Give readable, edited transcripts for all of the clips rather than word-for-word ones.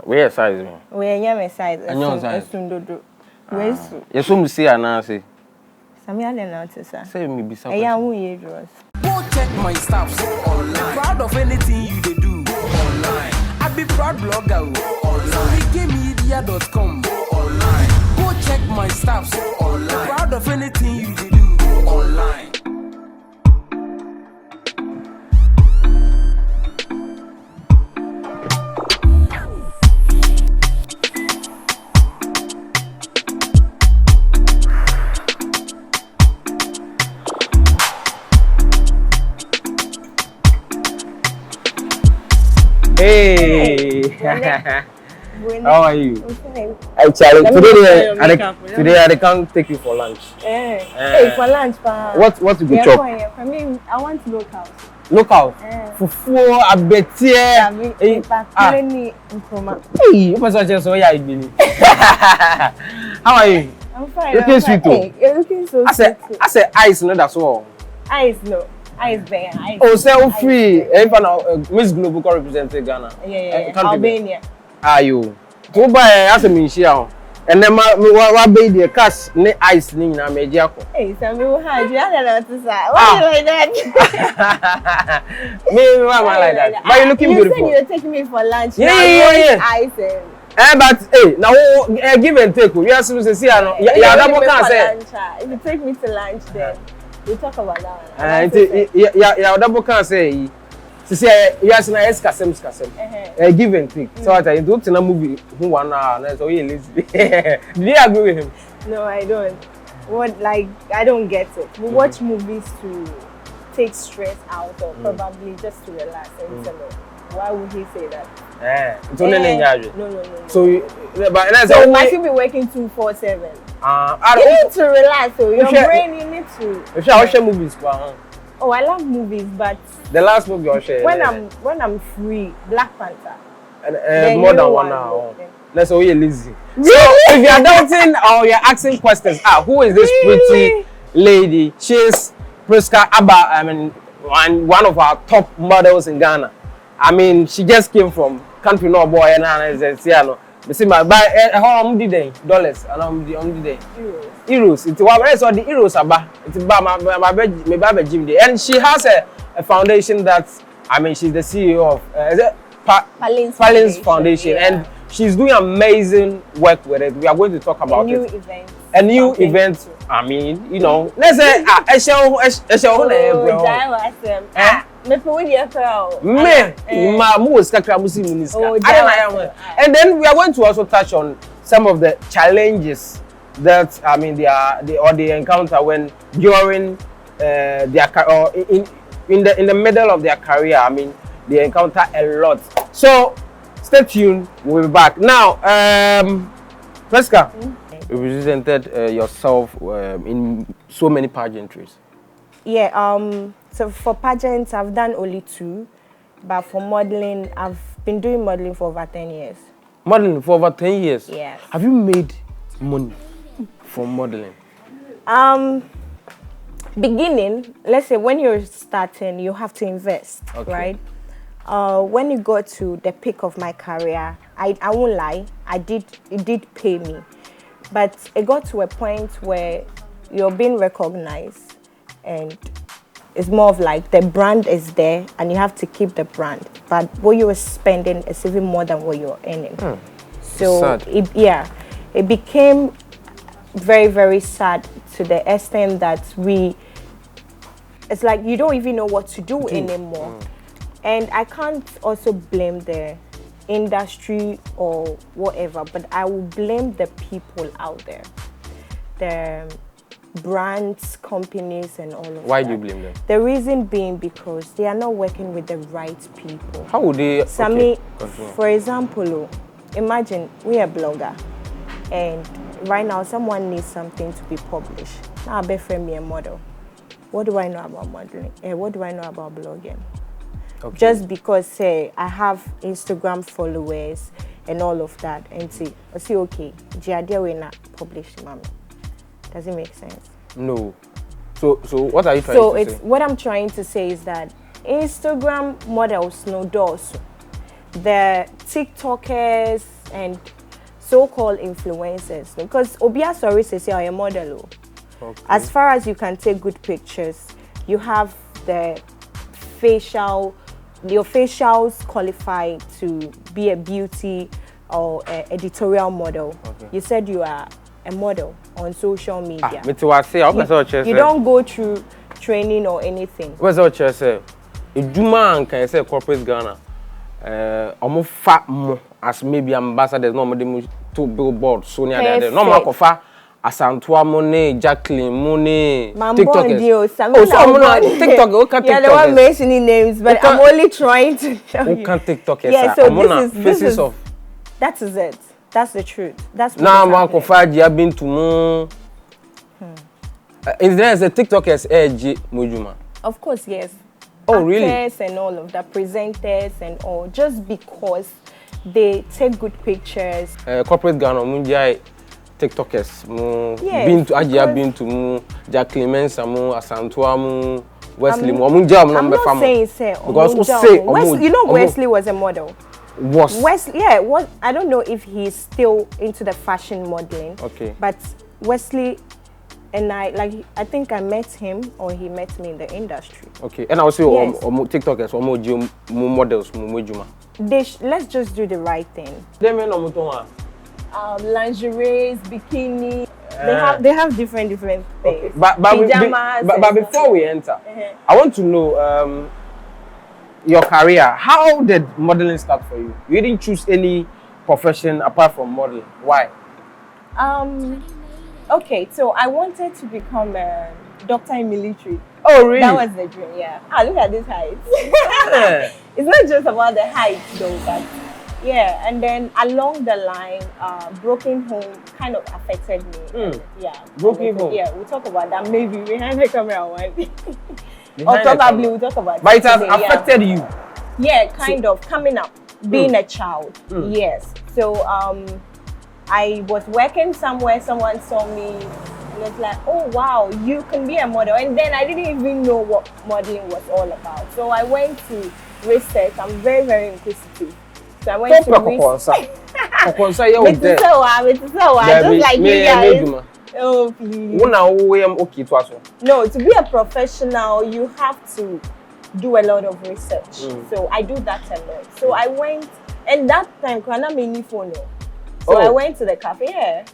Where size me? Where you size? And your size? Where's you some see and say. Sammy, I don't know to say. Say me be something. I won't hear yours. Go check my stuff online. Proud of anything you do online. I be proud blogger. SammyKaymedia.com online. Go check my stuff online. Proud of anything you do online. Hey, how are you? Okay. Actually, today I can't take you for lunch. Hey, for lunch, pa. What you go chop? I mean, I want local. Local. Fufu, abetie. Hey, you must just so yeah, how are you? I'm fine. Looking sweet. Hey, you're looking so sweet. I said ice, no, that's all. Ice, no. Ice bear. Oh, so free. Miss Global represented Ghana. Yeah. Albania. Are you? To buy as a minshia. And then my baby cash ne ice ning na mediaco. Hey, Sammy, how do you know to say? Why you like that? Me, why am I like that? But you're looking beautiful. You said you're taking me for lunch. Yeah. Ice. But hey, now give and take. You are supposed to see. Yeah, double can say. If you take me to lunch, then we talk about that one. Yeah, double can say. See, yes, na kasem. Give and take. So I do to movie who 1 hour. So he lazy. Do you agree with him? No, I don't. I don't get it. We watch movies to take stress out or probably just to relax and why would he say that? It's only No. So, but I should be working 2-4-7. You need to relax. So your brain, you need to. If you watch movies, oh, I love movies, but the last movie you watched. When I'm free, Black Panther. More than 1 hour. That's why you're lazy. So if you're doubting or you're asking questions, who is this pretty lady? She's Prisca Abah. I mean, one of our top models in Ghana. I mean, she just came from country no boy and I see my buy how many dollars and euros. It's what I saw the euros about. It's about my gym day, and she has a foundation that I mean she's the CEO of Palin's Foundation, and she's doing amazing work with it. We are going to talk about a new event. I mean, you know, let's say and then we are going to also touch on some of the challenges that I mean they encounter when during their or in the middle of their career. I mean they encounter a lot. So stay tuned. We'll be back now. Prisca, you represented yourself in so many pageantries. Yeah. So for pageants, I've done only 2, but for modeling, I've been doing modeling for over 10 years. Modeling for over 10 years? Yes. Have you made money from modeling? Beginning, let's say when you're starting, you have to invest, right? When you got to the peak of my career, I won't lie, it did pay me. But it got to a point where you're being recognized and it's more of like the brand is there and you have to keep the brand. But what you were spending is even more than what you're earning. So it became very, very sad to the extent that it's like you don't even know what to do anymore. And I can't also blame the industry or whatever, but I will blame the people out there. The brands, companies, and all of that. Why do you blame them? The reason being because they are not working with the right people. How would they? Sammy, for example, imagine we are a blogger, and right now someone needs something to be published. Now I befriend me a model. What do I know about modeling? What do I know about blogging? Just because say I have Instagram followers and all of that, and say okay, Jiadia will not publish, mommy. Does it make sense? No. So what are you trying to say? What I'm trying to say is that Instagram models no doors. the TikTokers and so-called influencers, because Obia sorry says you're a model. Okay. As far as you can take good pictures, you have your facials qualify to be a beauty or a editorial model. Okay. You said you are a model on social media. You don't go through training or anything. What's what you say? If you man can say corporate Ghana, I'm fat as maybe ambassadors, no more two billboards, Sonia, no more far. Asantua Money, Jacqueline Money, TikTokers. TikTok. Yeah, the one mentioning names, but I'm only trying to tell you. TikTokers. Yeah, so this is that is it. That's the truth. That's what now I'm going been to moon. Is there a TikTokers edge Mujuma? Of course, yes. Oh, really? Actors and all of that, presenters and all, just because they take good pictures. Corporate Ghana Munjai TikTokers yes, been to Ajia been to Jacqueline Mensa Asantua Wesley I'm not saying say because you know Wesley was a model. Wesley, yeah, I don't know if he's still into the fashion modeling. Okay. But Wesley and I think I met him or he met me in the industry. Okay. And I was saying TikTokers models let's just do the right thing. Lingerie, bikini, they have different things. Okay. But before we enter, I want to know your career. How did modeling start for you? You didn't choose any profession apart from modeling. Why? Okay, so I wanted to become a doctor in military. Oh, really? That was the dream, yeah. Look at this height. It's not just about the height though, but yeah, and then along the line, broken home kind of affected me. Yeah. Broken home? Yeah, we'll talk about that maybe behind the camera one day. Or probably we'll talk about but it has affected you? Yeah, kind of. Coming up, being a child. Yes. So I was working somewhere, someone saw me, and it's like, oh wow, you can be a model. And then I didn't even know what modeling was all about. So I went to research. I'm very, very inquisitive. So I went to research. Just like you guys. Oh, please. No, to be a professional, you have to do a lot of research. So I do that a lot. So I went, and that time, so I went to the cafe. Yeah.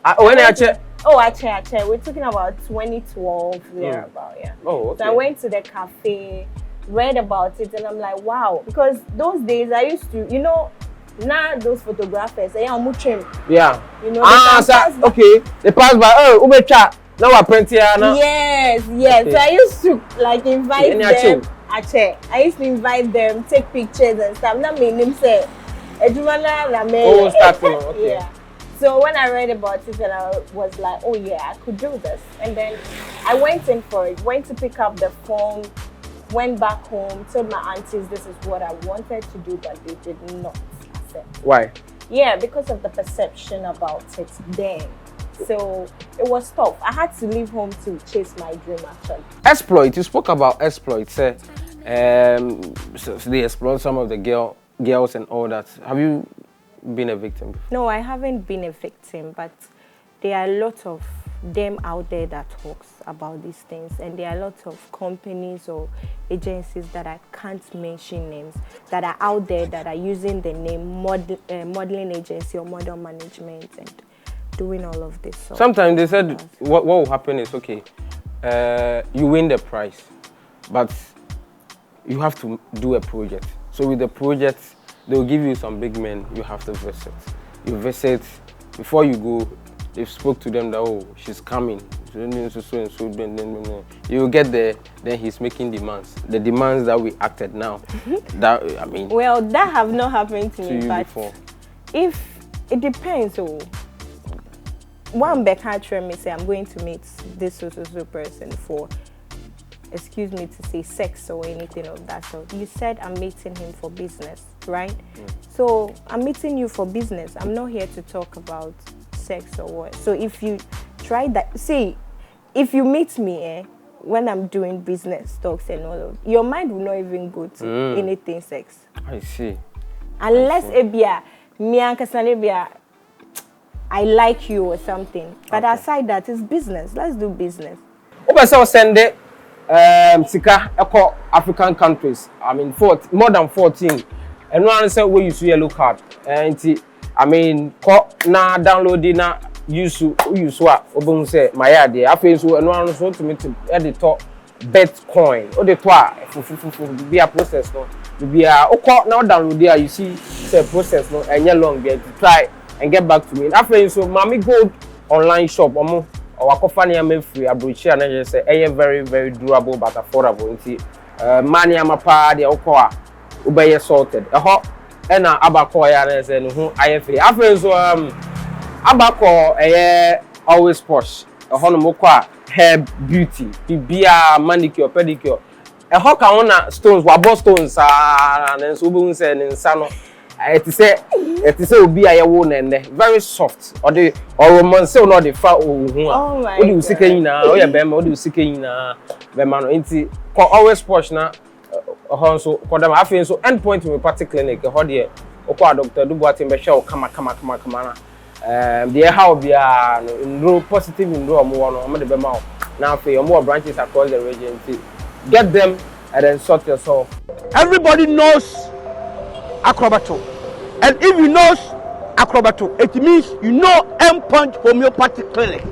We're talking about 2012, thereabout, yeah. Oh, okay. So I went to the cafe, read about it, and I'm like, wow. Because those days I used to, now those photographers, yeah. You know, okay. They pass by, Ubecha, now I print here now. Yes. Okay. So I used to invite them. I used to invite them, take pictures and stuff. Not me, him say, okay. Yeah. So when I read about it, and I was like, oh yeah, I could do this. And then I went in for it, went to pick up the phone, went back home, told my aunties this is what I wanted to do, but they did not accept. Why? Yeah, because of the perception about it then. So it was tough. I had to leave home to chase my dream actually. Exploit, you spoke about exploits. So they exploit some of the girls and all that. Have you been a victim before? No, I haven't been a victim, but there are a lot of them out there that talks about these things, and there are a lot of companies or agencies that I can't mention names that are out there that are using the name modeling agency or model management and doing all of this. So sometimes they said what will happen is, okay, you win the prize, but you have to do a project. So with the project, they'll give you some big men you have to visit. You visit, before you go, they spoke to them that, oh, she's coming. You get there, then he's making demands. The demands that we acted now. Well, that have not happened to me, but before. If it depends, one backer me say I'm going to meet this so person for, excuse me to say, sex or anything of that sort. You said I'm meeting him for business, right? So I'm meeting you for business. I'm not here to talk about sex or what. So if you try that, see, if you meet me when I'm doing business talks and all of, your mind will not even go to anything sex. I see. Unless ebia me ankasa ebia I like you or something. But aside that, it's business. Let's do business. Oba send it sika eko African countries. I mean more than 14. And one say we use yellow card. And I mean ko na download na use wa obun say my idea. Afi so and one so to me to edit Bitcoin. O de to be a process no. Be a okọ now download there you see the process no and long get to try and get back to me. After so Mami Gold online shop omo or akofani am free abrochi and just say very very durable but affordable nti money am pa de okọ a obeye sorted ho e na abakọ ya na say no hu free. After so abakọ always posh ho no mokọ a hair beauty bibia manicure pedicure a hawk on stones, wabo stones, and so we say in Sano. It is a be a woman and very soft, or romance, so not the fat. Oh, my! What do you seek in now? Oh, yeah, Bema, what do you seek in now? Bema, inti, always push now. So, for them, I feel so endpoint in a particular clinic, a hot year, or doctor, do what in the show, come on. The how be a positive in Rome, one or the Bema. Now, for your more branches across the region. Get them and then sort yourself. Everybody knows Acrobato. And if you know Acrobato, it means you know Endpoint Homeopathic Clinic.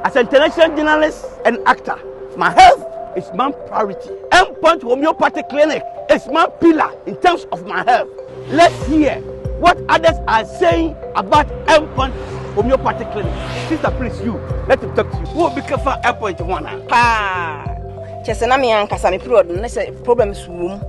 As an international journalist and actor, my health is my priority. Endpoint Homeopathic Clinic is my pillar in terms of my health. Let's hear what others are saying about Endpoint Homeopathic Clinic. Sister, please, let me talk to you. Who will be careful Endpoint one? Chesena me ankasa me period no say problems wom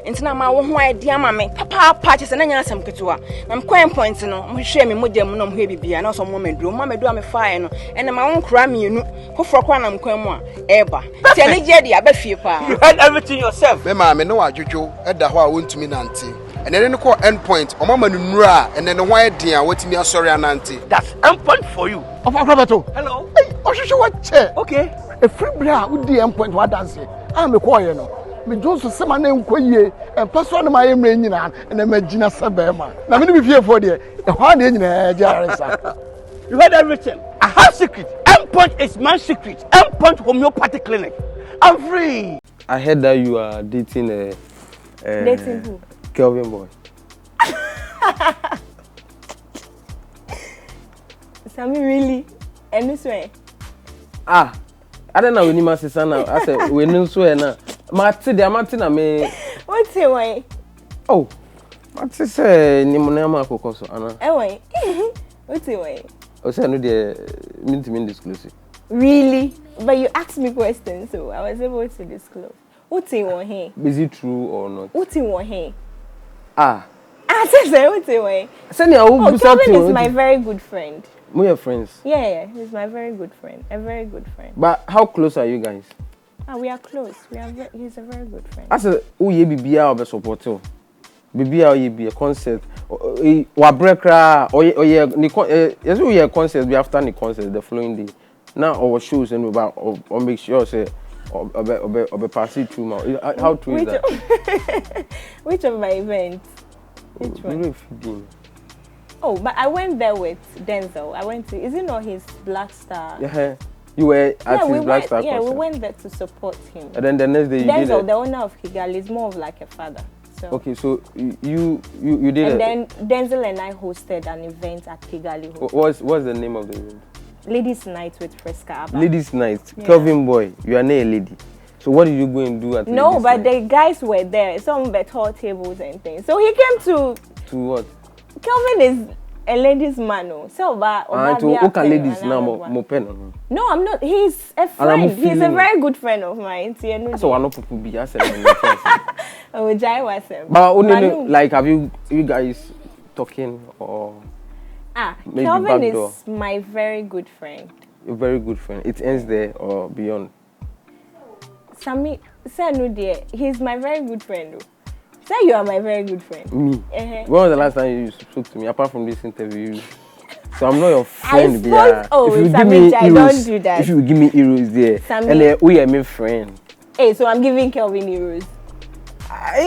entina ma wo ho idea ma me papa chesena nya asem ketewa na me coin point no mo hwe me mogam no mo hwe bibia na so mo meduro me faae no ene ma won kra me enu foforo kwa na me kwan mu a eba ti ani je dia ba fie pa. You heard everything yourself. Me ma me no adwodwo eda ho a wontumi nante and then call endpoint o mama nura and then why dia watimi asori anante. That's endpoint for you. Of Acrobato. Hello. Hey, Oshisho what chair? Okay. A free bra who the endpoint what dance. I'm a choir no. Me Jones to sama na nkoye and person my emre nyina and na magina sabema. Na me be fear for there. The one dey nyina jaresa. You heard everything. I have secret. Endpoint is my secret. Endpoint Homeopathic Clinic. I'm free. I heard that you are dating dating who? Kelvyn Boy. Sammy, really? And this way? I don't know when you must say now. I said, we know so now. Martina, me. What's the way? Oh, Martina say, Nimonema Cocoso, Anna. Oh, wait. What's the way? I said, no, the mint disclosure. Really? But you asked me questions, so I was able to disclose. What's the way? Is it true or not? What's the way? I said, what's the way? Kelvyn is my very good friend. We are friends. Yeah, he's my very good friend. A very good friend. But how close are you guys? We are close. He's a very good friend. I said, oh, you be our support too. Be be a concert. Wa breakra or yes, we are concert. We after the concert the following day. Now our shows and or make sure say or pass it through. How true is that? Which of my events? Which one? Oh, but I went there with Denzel. I went to, is it not his Black Star? Yeah, you were at his Black Star concert. Yeah, concert. we went there to support him. And then the next day you Denzel, did it. the owner of Kigali, is more of like a father. So. Okay, so you did it. And then Denzel and I hosted an event at Kigali. What's the name of the event? Ladies' Night with Prisca Abah. Ladies' Night. Yeah. Kelvyn Boy, you are not a lady. So what did you go and do at No, Ladies' but Night? the guys were there. Some were tall tables and things. So he came to... To what? Kelvyn is a ladies' man. So to ladies now more pen. No, I'm not. He's a friend. He's a very good friend of mine. So I know people be asking. Oh, Jai was him. But only like have you guys talking or? Kelvyn is my very good friend. A very good friend. It ends there or beyond. Sammy, say no dear. He's my very good friend. Though. Say you are my very good friend. Me. When was the last time you spoke to me? Apart from this interview. So I'm not your friend. If you give me heroes, don't do that. If you give me heroes there, Sammy, and we are my friend. Hey, so I'm giving Kelvyn heroes.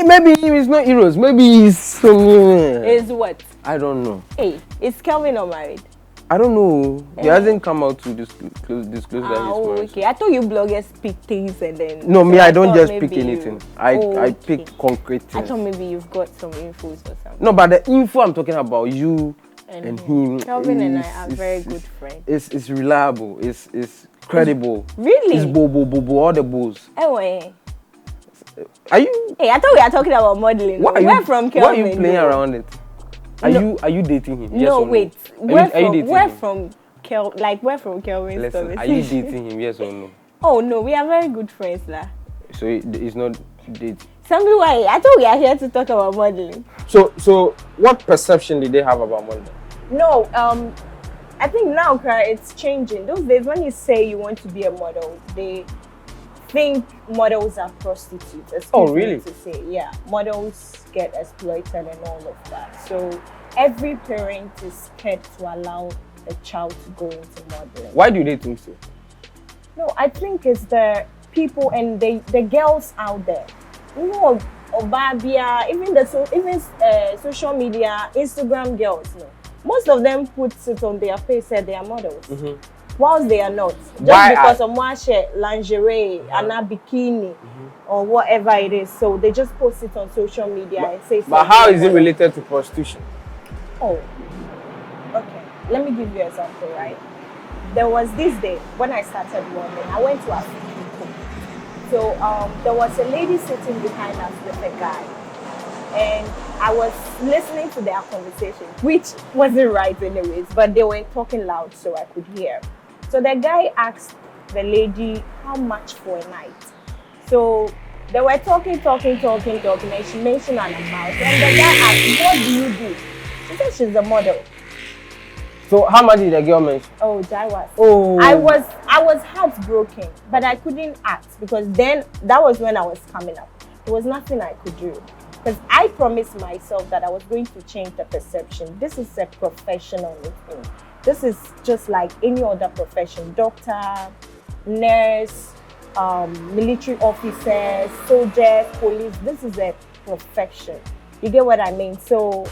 Maybe he's not heroes. Maybe he's Is what? I don't know. Hey, is Kelvyn not married? I don't know. He hasn't come out to disclose that he's married. Okay. I thought you bloggers pick things and then. No, so me, I don't just pick anything. I okay. pick concrete things. I thought maybe you've got some infos or something. No, but the info I'm talking about, you and him. Kelvyn and I are very good friends. It's reliable. It's credible. Really? It's bo all the bulls. Anyway. Are you? Hey, I thought we are talking about modeling. Where from Kelvyn? Why are you playing around it? Are you dating him? Yes no, or no? wait. Where from Kelvyn's Listen, story? are you dating him? Yes or no? Oh no, we are very good friends lah. So he's not dating. Sammy, why? I thought we are here to talk about modeling. So what perception did they have about modeling? No, I think now it's changing. Those days when you say you want to be a model, they think models are prostitutes. Oh, really? To say, yeah, models get exploited and all of that. So every parent is scared to allow a child to go into modeling. Why do they think so? No, I think it's the people and the girls out there. You know, Obabia, even social media, Instagram girls. No, most of them put it on their face that they are models. Whilst they are not, just because someone share lingerie and a bikini or whatever it is, so they just post it on social media and say. But how is it related to prostitution? Oh, okay. Let me give you an example, right? There was this day when I started working, I went to a people. So there was a lady sitting behind us with a guy, and I was listening to their conversation, which wasn't right anyways, but they were talking loud so I could hear. So the guy asked the lady how much for a night. So they were talking, and she mentioned an amount. And the guy asked, what do you do? She said she's a model. So how much did the girl mention? Oh, Jaiwas. Oh. I was heartbroken, but I couldn't act because then that was when I was coming up. There was nothing I could do. Because I promised myself that I was going to change the perception. This is a professional thing. This is just like any other profession. Doctor, nurse, military officers, soldiers, police. This is a profession. You get what I mean? So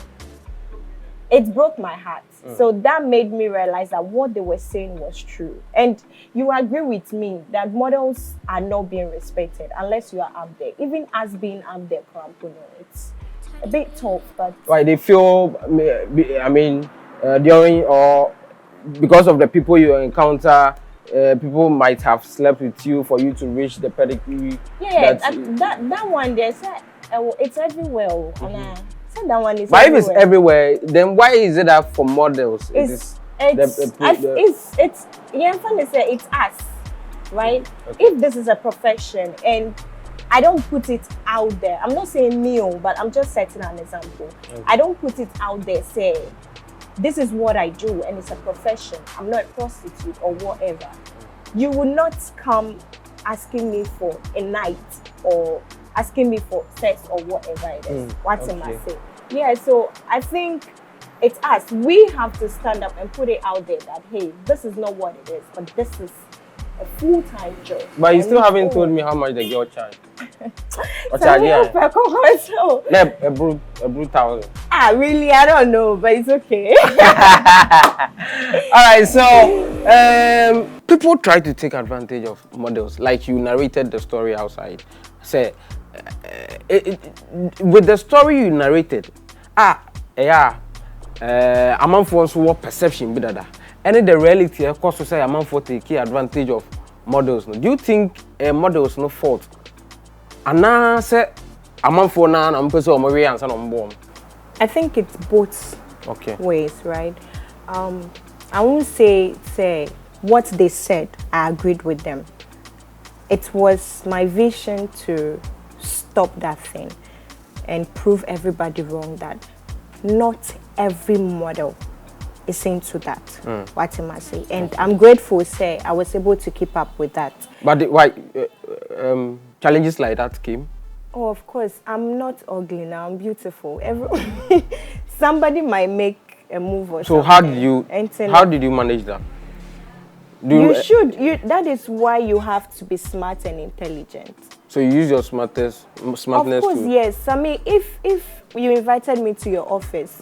it broke my heart. So that made me realize that what they were saying was true. And you agree with me that models are not being respected unless you are up there. Even as being up there, it's a bit tough. But why they feel? I mean, during or because of the people you encounter, people might have slept with you for you to reach the pedigree. Yeah, that one there, it's everywhere. And that one is but everywhere. if it's everywhere, then why is it that for models it's us, right? Okay. If this is a profession and I don't put it out there, I'm not saying me, but I'm just setting an example. Okay. I don't put it out there, say, this is what I do and it's a profession. I'm not a prostitute or whatever. You will not come asking me for a night or asking me for sex or whatever it is. What am I saying? Yeah, so I think it's us. We have to stand up and put it out there that, hey, this is not what it is, but this is a full-time job. But you still haven't told me how much the girl charged. A brutal. Really? I don't know, but it's okay. All right, so people try to take advantage of models, like you narrated the story outside. Say, with the story you narrated, among for what perception be that, and the reality, of course, to say among for taking advantage of models. Do you think models no fault? And now say among for now, I'm person Maria and son on born. I think it's both ways, right? I won't say what they said. I agreed with them. It was my vision to stop that thing and prove everybody wrong that not every model is into that. What am I saying? And I'm grateful, say I was able to keep up with that. But why challenges like that came? Oh, of course. I'm not ugly now. I'm beautiful. Somebody might make a move or so something. How did you manage that? That is why you have to be smart and intelligent. So you use your smartness Of course, to... yes. Sammy, if you invited me to your office,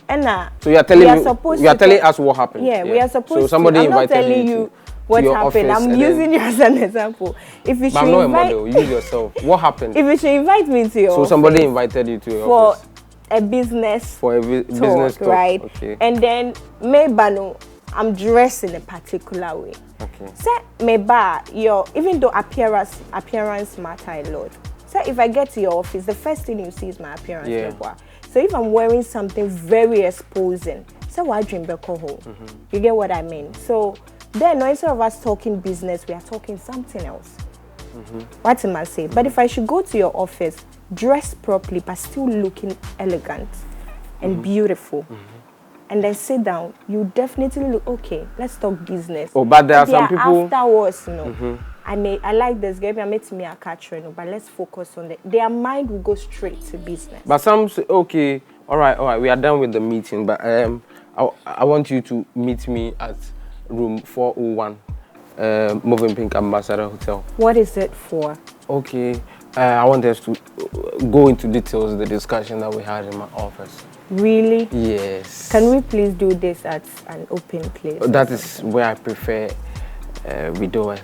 and so you are telling us what happened. Yeah, we are supposed so somebody to. I'm not invited telling you what happened. I'm using you as an example. If you should I'm not a model. Use yourself. What happened? If you should invite me to your office. So somebody invited you to your office. For a business For a business talk, right? Okay. And then maybe I'm dressed in a particular way. Okay. Say maybe even though appearance matter a lot. So if I get to your office, the first thing you see is my appearance. Yeah. So if I'm wearing something very exposing, so why dream back home? You get what I mean? So then instead of us talking business, we are talking something else. What am I saying? But if I should go to your office, dress properly but still looking elegant and beautiful, and then sit down, you definitely look okay. Let's talk business. Oh, but there are some people afterwards, I like this girl. I met me a catcher, but let's focus on their mind will go straight to business. But some say, okay, all right, we are done with the meeting, but I want you to meet me at room 401, Moving Pink Ambassador Hotel. What is it for? Okay, I want us to go into details of the discussion that we had in my office. Really? Yes. Can we please do this at an open place? That is where I prefer we do it.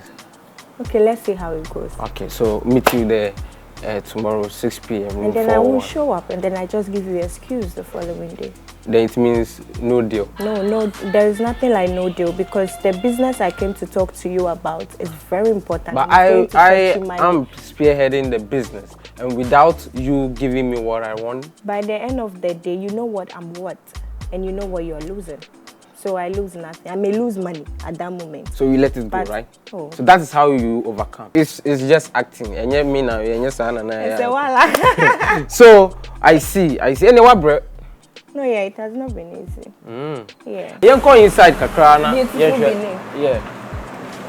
Okay, let's see how it goes. Okay, so meet you there tomorrow 6 p.m. And then I will show up, and then I just give you an excuse the following day. Then it means no deal. No, there is nothing like no deal, because the business I came to talk to you about is very important. But I am spearheading the business, and without you giving me what I want. By the end of the day, you know what I'm worth, and you know what you're losing. So I lose nothing. I may lose money at that moment. So you let it go, right? Oh. So that is how you overcome. It's just acting. And you mean So I see. And what, bro? No, yeah, it has not been easy. Yeah. You go inside Kakrana. Beautiful Benin. Yeah.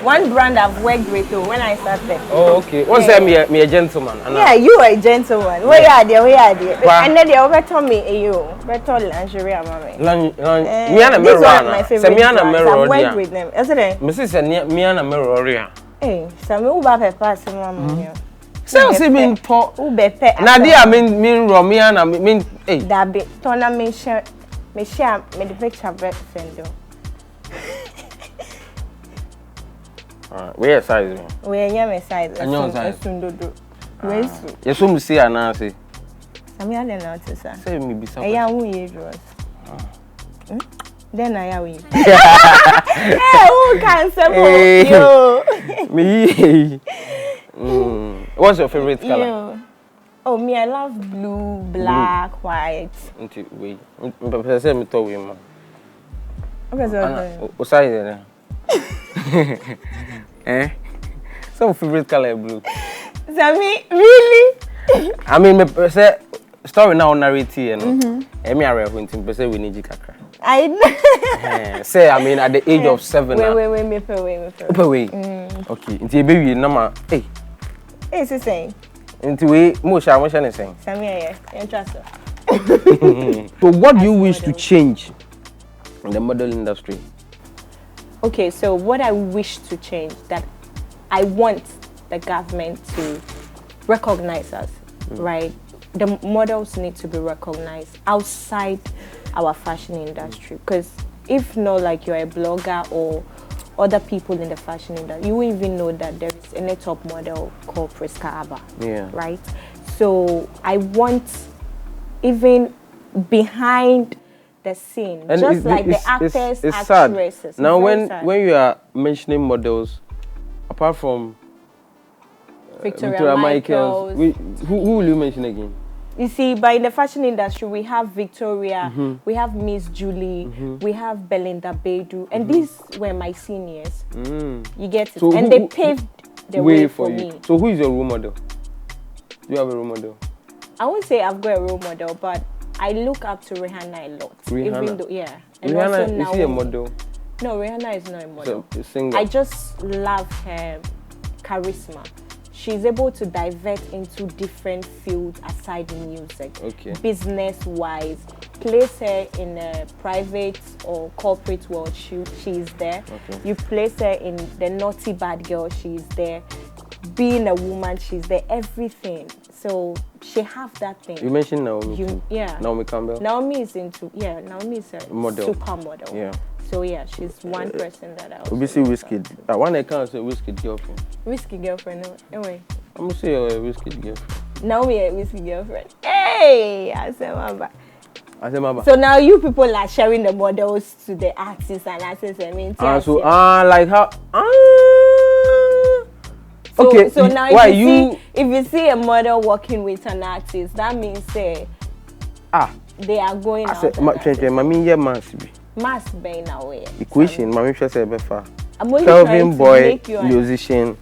One brand I've worked with when I started. Oh, okay. What's that? Me a gentleman. Yeah, you are a gentleman. Where are they? And then they over told me, you better lingerie, mommy. This one my favorite. I've worked with them. Isn't it? Mrs. Miana Mirror. Hey, Sammy, who ba pepper, Sammy? Sales mean to. Who be pet? Nadia mean Romiana mean. Hey. That be. Tona me share me the picture send. Where size? We are my size. And your size. Where's yes, whom see and answer. Sammy, I don't know what to say. Say me be something. I am who you draws. Then I am. Hey, who can say you? Me. What's your favorite color? You. Oh, me, I love blue, black, white. Wait. Say me to you, man. Okay, so. What size is it? So favorite color blue. Sammy, really? I mean, me say story now narrate you know. Me are going to say we need kakra. I know. Say I mean at the age of 7. Wait, me wait. Okay, into baby number. Hey. Hey, so saying. Into we motion is saying. Sammy, yeah, interesting. So what do you wish to change in the model industry? Okay, so what I wish to change, that I want the government to recognize us, right? The models need to be recognized outside our fashion industry, because if not, like you're a blogger or other people in the fashion industry, you won't even know that there is a top model called Prisca Abah, right? So I want, even behind the scene, and just like the actors, it's actresses. Sad. Now, when you are mentioning models, apart from Victoria Michaels, who will you mention again? You see, by the fashion industry, we have Victoria, we have Miss Julie, we have Belinda Bedu, and these were my seniors. You get it? So and they paved the way for me. So who is your role model? Do you have a role model? I won't say I've got a role model, but I look up to Rihanna a lot. Rihanna? Even though, yeah. And Rihanna, is she a model? No, Rihanna is not a model. So, a singer. I just love her charisma. She's able to divert into different fields aside music. Okay. Business-wise, place her in a private or corporate world, she's there. Okay. You place her in the naughty bad girl, she's there. being a woman, she's the everything. So she have that thing. You mentioned Naomi. Yeah. Naomi Campbell. Naomi is Naomi is a model. supermodel. Yeah. So yeah, she's one person that I also Obviously whiskey. One I can't say whiskey girlfriend. Whiskey girlfriend. Anyway. I'm gonna say a whiskey girlfriend. Naomi a whiskey girlfriend. Hey, I said Mama. So now you people are sharing the models to the artists and artists. I mean, like how? Okay. So now if you see a model working with an artist, that means they are going out. Mami yeah mass being away. Equation, Mami just say befa. Kelvyn Boy, musician.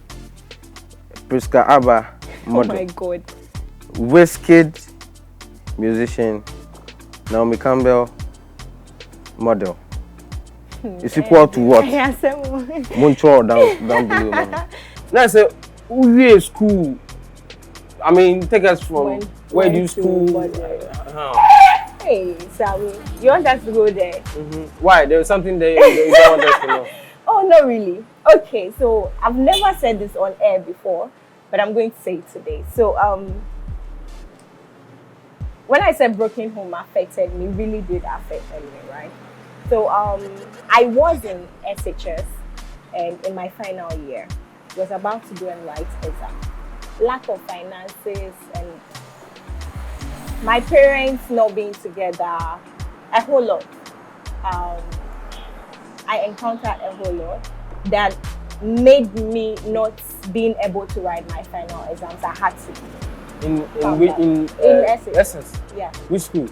Prisca Abah, model. Oh my God. Wizkid, musician. Naomi Campbell, model. It's equal to what? Montreal down below. Man. Now I say, who school? I mean, take us from where do you school? Hey, Sammy, you want us to go there? Why? There was something there you don't want us to know. Oh, not really. Okay, so I've never said this on air before, but I'm going to say it today. So, when I said broken home affected me, really did affect me, right? So, I was in SHS and in my final year, was about to go and write exam. Lack of finances and my parents not being together, a whole lot. I encountered a whole lot that made me not being able to write my final exams. I had to. In essence? Yeah. Which school?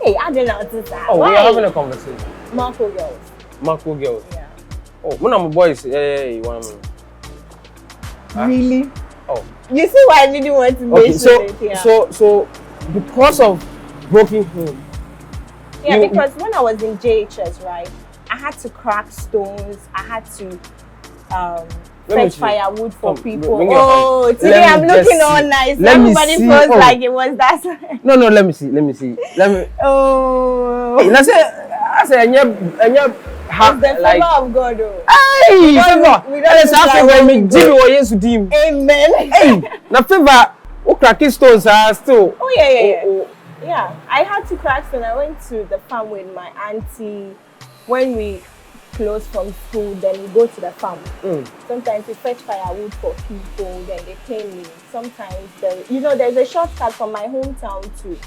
Hey, I didn't know that. Oh, we are having a conversation. Marco Girls. Marco Girls? Yeah. Oh, when I'm boys, you want me? Really? Oh. You see why I didn't want to mention it here? So, because of broken home. Yeah, because when I was in JHS, right, I had to crack stones. I had to fetch firewood for people. Oh, today I'm looking all nice. Everybody feels like it was that. No, let me see. Oh. I say, the favor of God. Hey, favor. Let's have when me Jimmy or yes to him. Amen. Hey, na favor. O cracking stones are still. Oh yeah. Yeah, I had to crack stone. I went to the farm with my auntie. When we close from school, then we go to the farm. Sometimes we fetch firewood for people, then they pay me. Sometimes there's a shortcut from my hometown to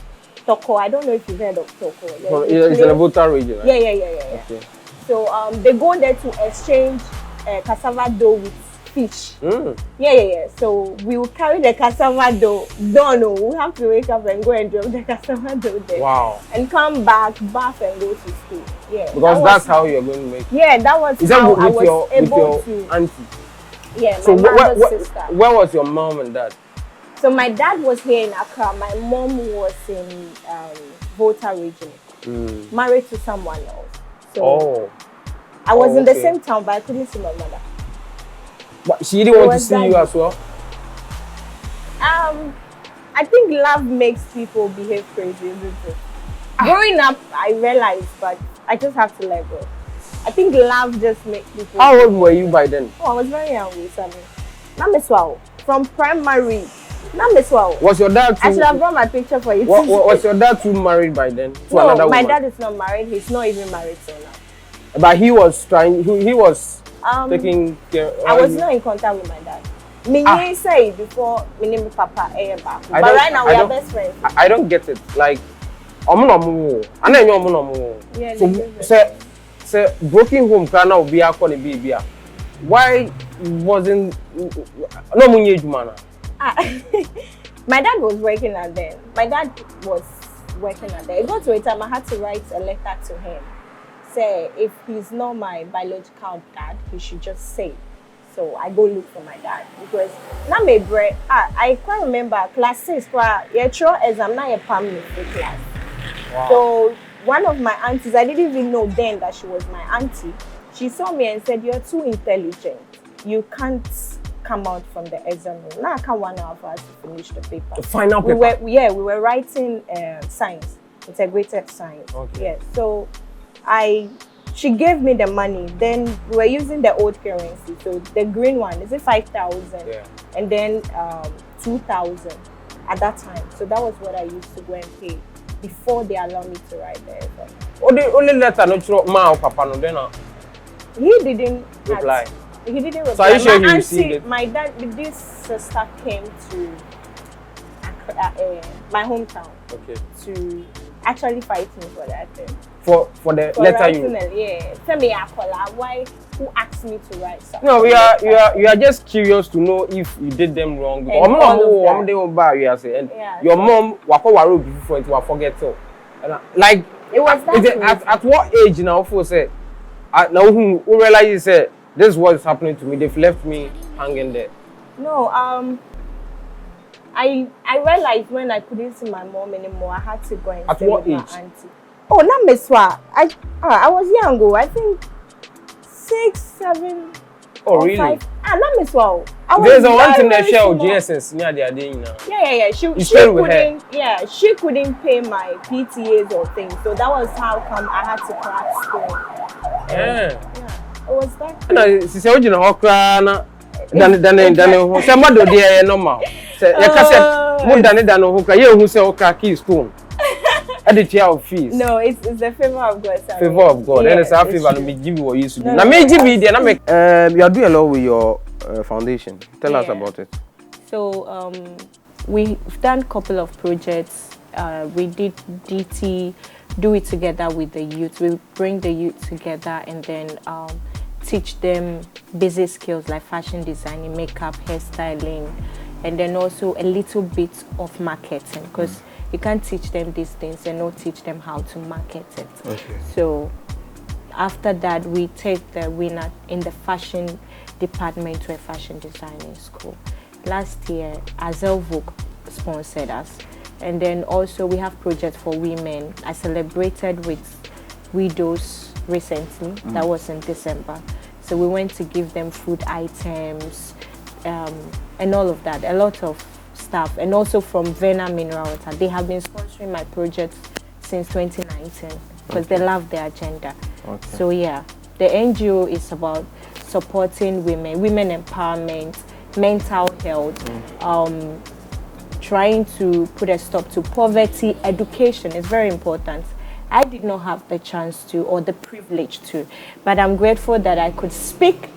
Toko. I don't know if you've heard of Toko. It's in the Volta region, right? Yeah. Okay. So they go there to exchange cassava dough with fish. Yeah. So we will carry the cassava dough. We have to wake up and go and drop the cassava dough there. Wow. And come back, bath and go to school. Yeah. Because that's how you're going to make it. Yeah, that was how I was able to. Auntie? Yeah, my mother's sister. Where was your mom and dad? So my dad was here in Accra. My mom was in Volta region. Married to someone else. So I was in the same town, but I couldn't see my mother. But she didn't want to see you as well? I think love makes people behave crazy, isn't it? Growing up, I realized, but I just have to let go. I think love just makes people. How old were you by then? Oh, I was very young with Sammy. Not from primary. Not Was your dad too? I should have brought my picture for you. Was your dad too married by then to another woman? My dad is not married. He's not even married till now. But he was trying. He was taking care. I was not in contact with my dad. Me say before me name Papa but right now we are best friends. I don't get it. Like, so broken home can now be a baby. Why wasn't no money man? My dad was working at them. It got to a time I had to write a letter to him. Say if he's not my biological dad, he should just say. So I go look for my dad because now my bread. I can't remember class 6. Exam now a family class. Wow. So one of my aunties, I didn't even know then that she was my auntie. She saw me and said, "You're too intelligent. You can't come out from the exam room." Now I can't 1 hour for us to finish the paper. The final paper. We were writing science, integrated science. Okay. Yeah. So I she gave me the money. Then we were using the old currency. So the green one is it 5,000, and then 2,000 at that time. So that was what I used to go and pay before they allowed me to write there. Only letter no throw ma or papa no then. He didn't reply. He didn't reply. So are you sure he received it? My dad, this sister came to my hometown. Okay. To actually fight me for that thing. For the letter you. Yeah. Tell me, why? Who asked me to write something? No, you are just curious to know if you did them wrong. Because your mom wako waro before it will forget so. Like it was that at what age now? For say, now who realize you say this is what is happening to me? They've left me hanging there. No, I realized when I couldn't see my mom anymore, I had to go and stay with my auntie. Oh, not Meswa. I was young, I think 6, 7. Oh, really? 5. Not Meswa. There's a one thing that share GSS near the day now. Yeah. She couldn't pay my PTAs or things, so that was how come I had to crack school. Yeah. It was that. No, she said you know cry dan somebody there normal. Say you can say more than who cry you who say okay key school. Edit your fees. No, it's the favor of God. Sorry. Favor of God. Yeah, and it's our favor to me give you what you used to do. Now me give you there. You are doing a lot with your foundation. Tell us about it. So we've done a couple of projects. We did DT, do it together with the youth. We bring the youth together and then teach them basic skills like fashion designing, makeup, hairstyling, and then also a little bit of marketing because you can't teach them these things and not teach them how to market it. Okay. So after that, we take the winner in the fashion department to a fashion designing school. Last year, Azel Vogue sponsored us. And then also we have projects for women. I celebrated with widows recently. That was in December. So we went to give them food items and all of that. A lot of stuff. And also from Vena Mineral Water. They have been sponsoring my projects since 2019 because they love their agenda. Okay. So yeah, the NGO is about supporting women empowerment, mental health, trying to put a stop to poverty. Education is very important. I did not have the chance to or the privilege to, but I'm grateful that I could speak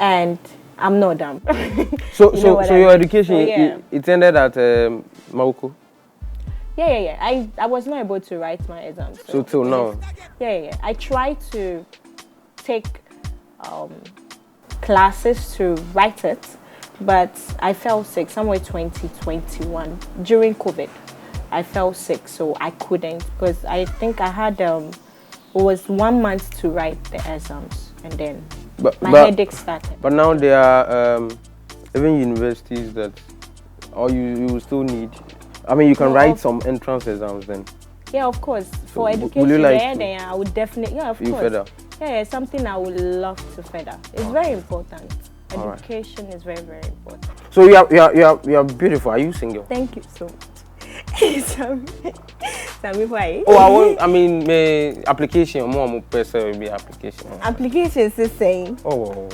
and I'm not dumb. So your education, it ended at Mauko? Yeah. I was not able to write my exams. So till now? Yeah. I tried to take classes to write it, but I fell sick somewhere 2021 during COVID. I fell sick, so I couldn't because I think I had it was 1 month to write the exams, and then my headache started. But now there are even universities that, or you still need. I mean, you can write some entrance exams then. Yeah, of course. For education, I would definitely. Yeah, of course. Further? Yeah, something I would love to further. It's very important. Education is very, very important. So you are beautiful. Are you single? Thank you so much. Sammy, why? Oh, I mean, application. More person will be application. Application is the same. Oh,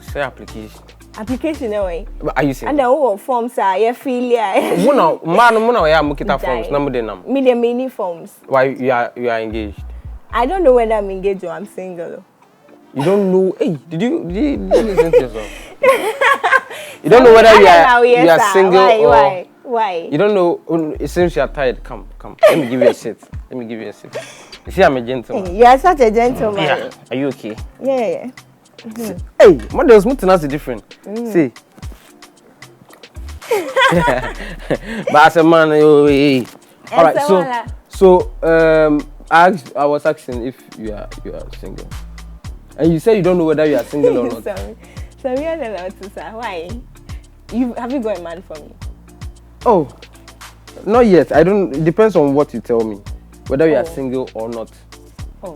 say application. Application, no way. But are you saying? And the forms are you feel yeah. Muna, yeah, mukita forms. Namu. Media mini forms. Why you are engaged? I don't know whether I'm engaged or I'm single. You don't know? Hey, did you listen to yourself? You don't know whether you are single or. Why? You don't know. It seems you are tired. Come. Let me give you a seat. You see, I'm a gentleman. You are such a gentleman. Yeah. Are you okay? Yeah. Hey, what does Mutinasi different? See. But as a man, hey. All right. So I was asking if you are single, and you said you don't know whether you are single or not. Sorry, I don't know to say. Why? Have you got a man for me? Oh, not yet. I don't. It depends on what you tell me, whether you are single or not. Oh,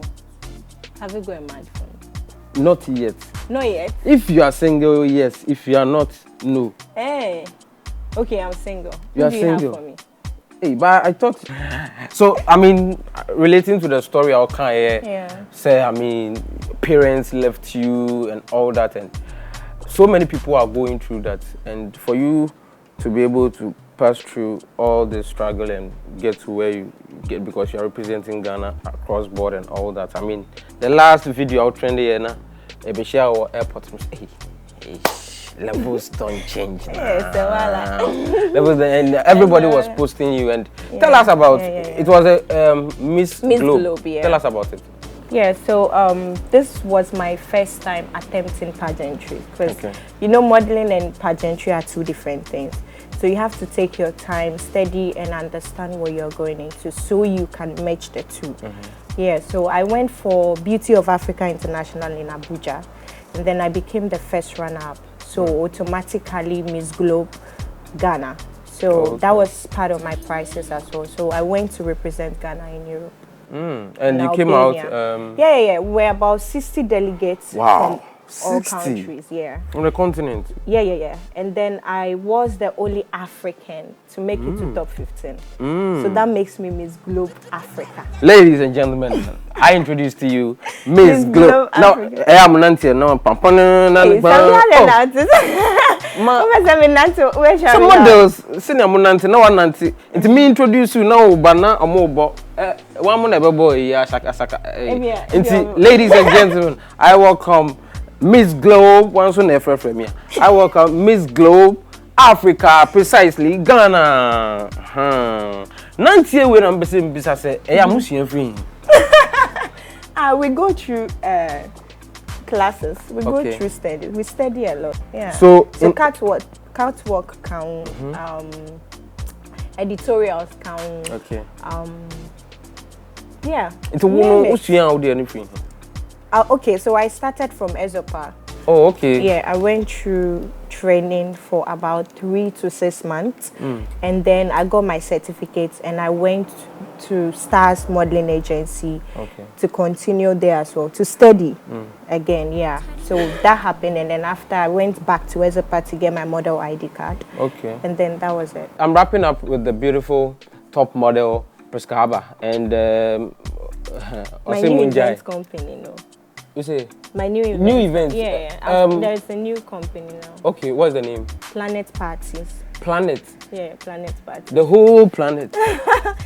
have you got a man for me? Not yet. Not yet. If you are single, yes. If you are not, no. Hey, okay, I'm single. You are single. Have for me? Hey, but I thought so. I mean, relating to the story, I'll kind of say. I mean, parents left you and all that, and so many people are going through that. And for you to be able to pass through all the struggle and get to where you get because you are representing Ghana across board and all that. I mean, the last video out trendy now, Ebeshia airport. Hey. Levels don't change. Levels, and everybody was posting you. And tell us about it. Was a Miss Globe. Tell us about it. Yeah, so this was my first time attempting pageantry because you know modeling and pageantry are two different things. So you have to take your time, study, and understand what you're going into so you can match the two. Yeah, so I went for Beauty of Africa International in Abuja, and then I became the first runner-up. So automatically Miss Globe Ghana. So that was part of my prizes as well. So I went to represent Ghana in Europe. And you came out? We're about 60 delegates from all countries. On the continent? And then I was the only African to make it to top 15. So that makes me Miss Globe Africa. Ladies and gentlemen, I introduce to you Miss Globe. Now, I am Nancy. No, some models, senior Nancy, no one Nancy. It's me introduce you now, Bana or Mobo. One more never boy, ladies and gentlemen, I welcome Miss Globe. Once on ever from here, I welcome Miss Globe Africa, precisely Ghana. Nancy, when I'm busy, I say, I am free. We go through classes. We go through studies. We study a lot. Yeah. So catwalk count. Editorials count. Yeah. It's a woman who's anything. Okay, so I started from Ezopa. Oh, okay. Yeah, I went through training for about 3 to 6 months, and then I got my certificates, and I went to Stars Modeling Agency to continue there as well, to study again. Yeah, so that happened, and then after I went back to Ezopa to get my model ID card. And then that was it. I'm wrapping up with the beautiful top model Prisca Abah and my new event company, You say? My new event. New event? Yeah. There's a new company now. Okay, what's the name? Planet Parties. Planet? Yeah, Planet Parties. The whole planet?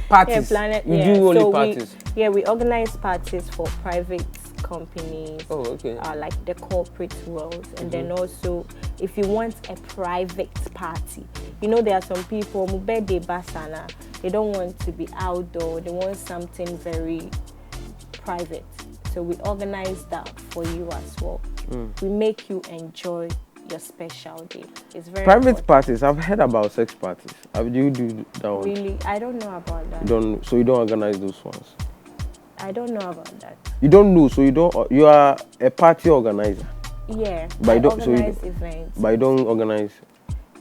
Parties? Yeah, Planet. You do only parties? We organize parties for private companies. Oh, okay. Like the corporate world. And then also, if you want a private party, you know, there are some people, Mubede Basana, they don't want to be outdoor. They want something very private. So we organize that for you as well. We make you enjoy your special day. It's very private important. parties. I've heard about sex parties. Do you do that one? Really? I don't know about that. So you don't organize those ones? I don't know about that. You don't know, so you don't. You are a party organizer. Yeah. But I organize events. But you don't organize.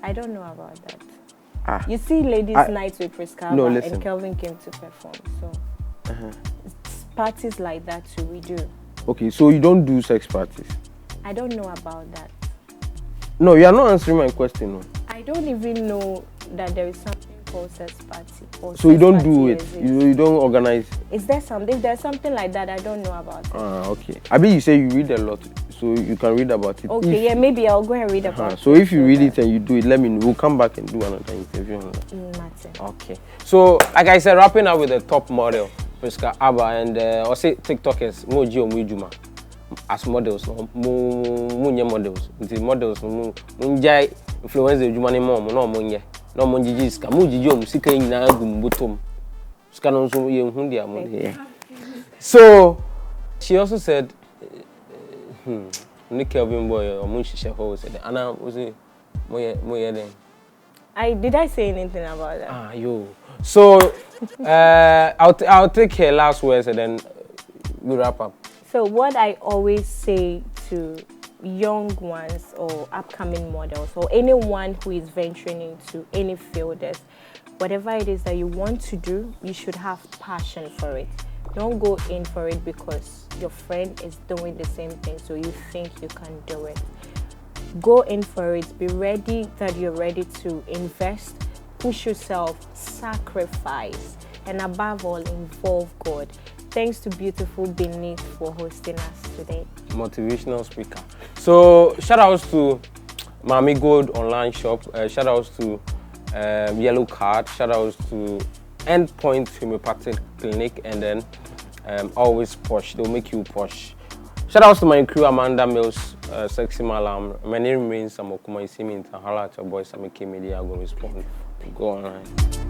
I don't know about that. You see, ladies' night with Prisca Abah and Kelvyn came to perform. So. Parties like that too, we do. Okay, so you don't do sex parties? I don't know about that. No, you are not answering my question. No. I don't even know that there is something called sex party. So you don't do it? You don't organize? Is there something? If there's something like that, I don't know about it. Okay. I mean, you say you read a lot, so you can read about it. Okay, maybe I'll go and read about it. So if you read it and you do it, let me know. We'll come back and do another interview on that. Okay. So, like I said, wrapping up with the top model, Prisca Abah, and I say TikTokers, Moji or Mujuma, as models, Munya models, the models, Munjai, influence the Jumani mom, no Munya, no Munjis, Kamujijum, Sika in Nagum, Butum, Scanon, Hundia. So, she also said, Kelvyn Boy or Munshi Sheho said, Anna was a Moya then. Did I say anything about that? So, I'll take her last words and then we wrap up. So what I always say to young ones or upcoming models or anyone who is venturing into any field is, whatever it is that you want to do, you should have passion for it. Don't go in for it because your friend is doing the same thing, so you think you can do it. Go in for it. Be ready that you're ready to invest, push yourself, sacrifice, and above all, involve God. Thanks to Beautiful Beneath for hosting us today. Motivational speaker. So shout outs to Mami Gold online shop. Shout outs to Yellow Card. Shout outs to Endpoint Homeopathic Clinic, and then Always Posh. They'll make you posh. Shout outs to my crew, Amanda Mills, Sexy Malam. My name remains Samokuma. You see me in Tahara, your boy SammyKay Media. I'm going to respond. Go on.